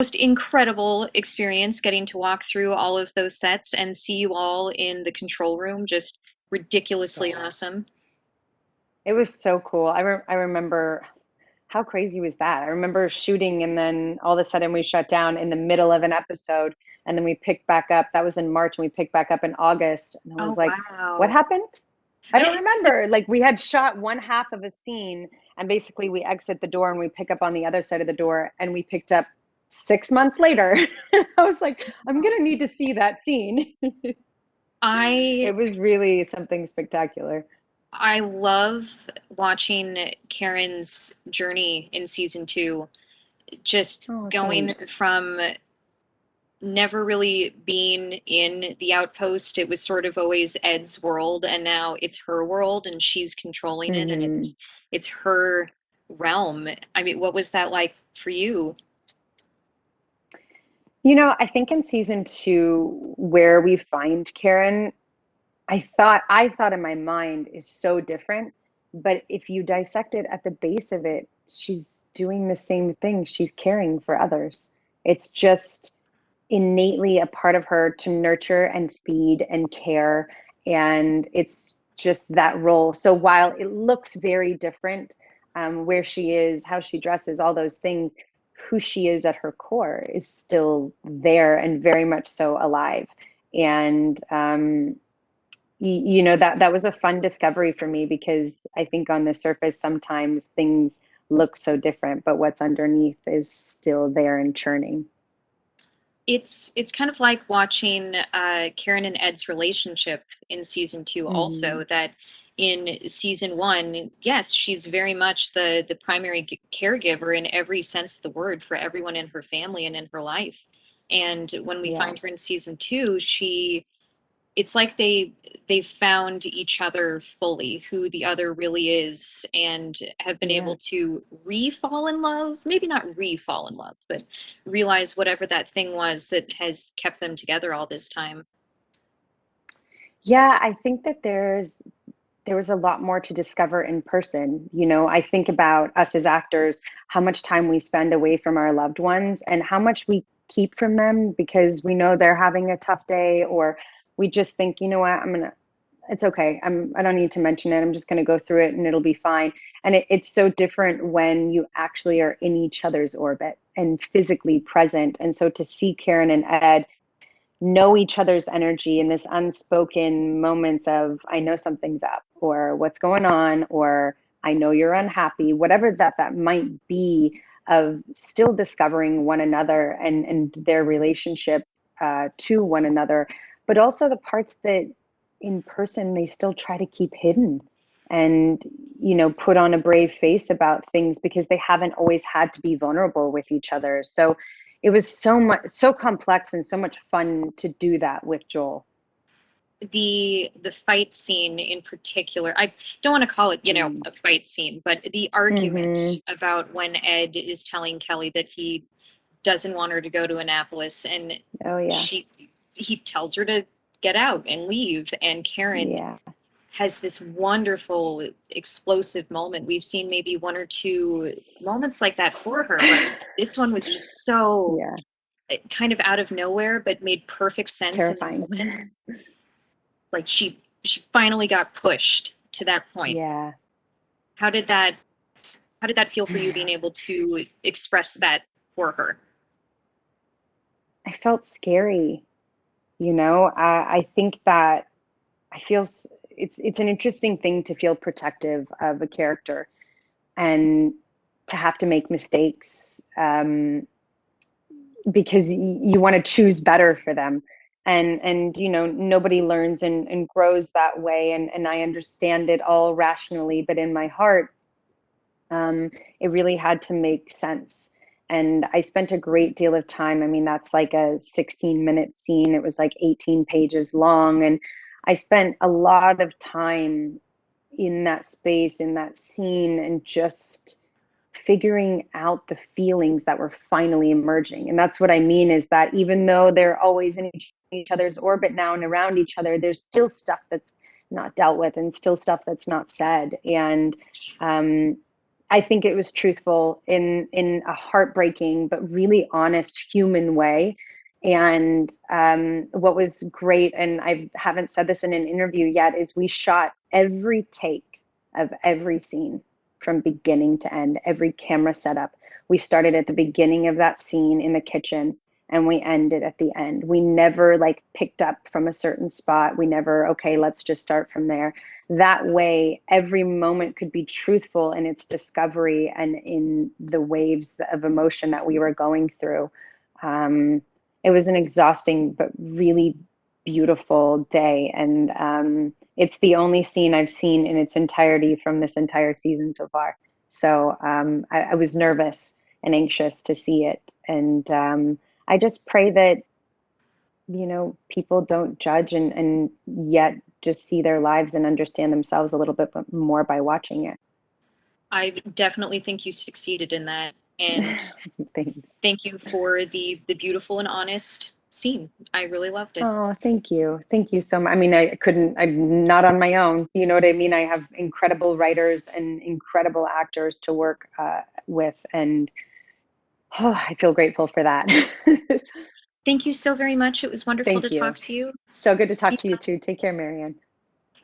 Most incredible experience getting to walk through all of those sets and see you all in the control room, just ridiculously Yeah. awesome. It was so cool. I remember how crazy was that? I remember shooting and then all of a sudden we shut down in the middle of an episode and then we picked back up. That was in March and we picked back up in August. And I was Oh, like, what wow. happened? I don't remember. Like we had shot one half of a scene and basically we exit the door and we pick up on the other side of the door and we picked up 6 months later. I was like, I'm gonna need to see that scene. I It was really something spectacular. I love watching Karen's journey in season 2, just Oh, going thanks. from never really being in the outpost. It was sort of always Ed's world, and now it's her world, and she's controlling it, and Hmm. it's her realm. I mean, what was that like for you? I think in season two, where we find Karen, I thought in my mind is so different. But if you dissect it at the base of it, she's doing the same thing. She's caring for others. It's just innately a part of her to nurture and feed and care. And it's just that role. So while it looks very different, where she is, how she dresses, all those things, who she is at her core is still there and very much so alive. And that was a fun discovery for me because I think on the surface sometimes things look so different, but what's underneath is still there and churning. It's kind of like watching Karen and Ed's relationship in season 2 Mm, also, that in season 1, yes, she's very much the primary caregiver in every sense of the word for everyone in her family and in her life. And when we yeah. find her in season 2, it's like they've found each other fully, who the other really is, and have been able Yeah. to re-fall in love, maybe not re-fall in love, but realize whatever that thing was that has kept them together all this time. Yeah, I think that there was a lot more to discover in person. I think about us as actors, how much time we spend away from our loved ones and how much we keep from them because we know they're having a tough day, or we just think, you know what, it's okay. I don't need to mention it. I'm just going to go through it and it'll be fine. And it's so different when you actually are in each other's orbit and physically present. And so to see Karen and Ed know each other's energy in this unspoken moments of, I know something's up, or what's going on, or I know you're unhappy, whatever that might be, of still discovering one another and their relationship to one another, but also the parts that in person they still try to keep hidden and put on a brave face about things because they haven't always had to be vulnerable with each other. So it was so complex and so much fun to do that with Joel. The fight scene in particular, I don't want to call it, Mm. a fight scene, but the argument Hmm. about when Ed is telling Kelly that he doesn't want her to go to Annapolis, and Oh yeah. she he tells her to get out and leave, and Karen Yeah. has this wonderful explosive moment. We've seen maybe one or two moments like that for her, but this one was just so Yeah. kind of out of nowhere, but made perfect sense in the Terrifying. moment. Like she finally got pushed to that point. Yeah. How did that how did that feel for you, being able to express that for her? I felt scary. I think that I feel it's an interesting thing to feel protective of a character and to have to make mistakes, because you want to choose better for them. And nobody learns and grows that way, and I understand it all rationally, but in my heart, it really had to make sense. And I spent a great deal of time. I mean, that's like a 16-minute scene. It was like 18 pages long. And I spent a lot of time in that space, in that scene, and just figuring out the feelings that were finally emerging. And that's what I mean is that even though they're always in each other's orbit now and around each other, there's still stuff that's not dealt with and still stuff that's not said. And um, I think it was truthful in a heartbreaking but really honest human way. And what was great, and I haven't said this in an interview yet, is we shot every take of every scene from beginning to end, every camera setup. We started at the beginning of that scene in the kitchen and we ended at the end. We never like picked up from a certain spot. We never, okay, let's just start from there. That way, every moment could be truthful in its discovery and in the waves of emotion that we were going through. It was an exhausting but really beautiful day. And it's the only scene I've seen in its entirety from this entire season so far. So I was nervous and anxious to see it. And I just pray that, you know, people don't judge and yet just see their lives and understand themselves a little bit more by watching it. I definitely think you succeeded in that. And Thanks. thank you for the beautiful and honest scene. I really loved it. Oh, thank you. Thank you so much. I mean, I'm not on my own. You know what I mean? I have incredible writers and incredible actors to work with. And oh, I feel grateful for that. Thank you so very much. It was wonderful to Thank talk you. to you. So good to talk You to you too. Take care, Marianne.